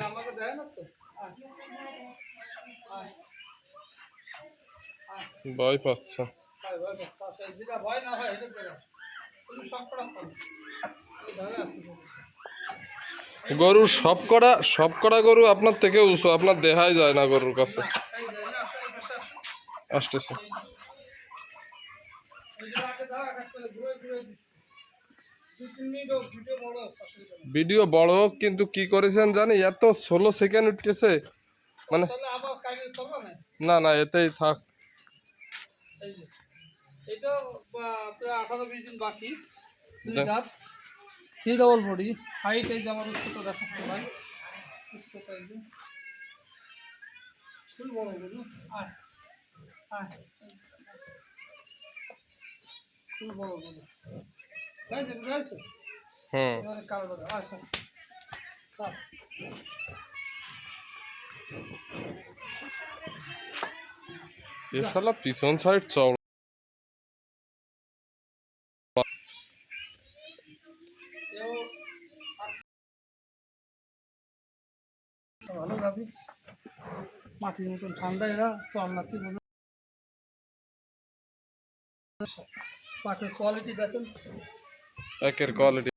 আমাকে দেয় না তো। ভয় পাচ্ছে। যেটা ভয় না হয় এটা দেয়। তুমি সব করা খাও। গরু সবকটা গরু আপনার থেকে উঁচু, আপনার দেখাই যায় না গরুর কাছে। আসতেছে ভিডিও বড় হোক, কিন্তু কি করেছেন জানি এত 16 সেকেন্ড উঠতেছে মানে। না না, এতেই থাক। এটা প্রায় 18-20 দিন বাকি। দুই দাঁত, 3 ডবল বডি, হাইট এই যে আমার উচ্চতা দেখাচ্ছে ভাই, উচ্চতা এই যে ফুল বড় গরু। ফুল বড় গরু বুঝাইছে বুঝাইছে। এবারে কালো দাদা আচ্ছা এ শালা পিছন সাইড চওড়া। ভালো যাবি মাটির মতন ঠান্ডা এরা চলনাতি পাটের কোয়ালিটি দেখেন, একের কোয়ালিটি।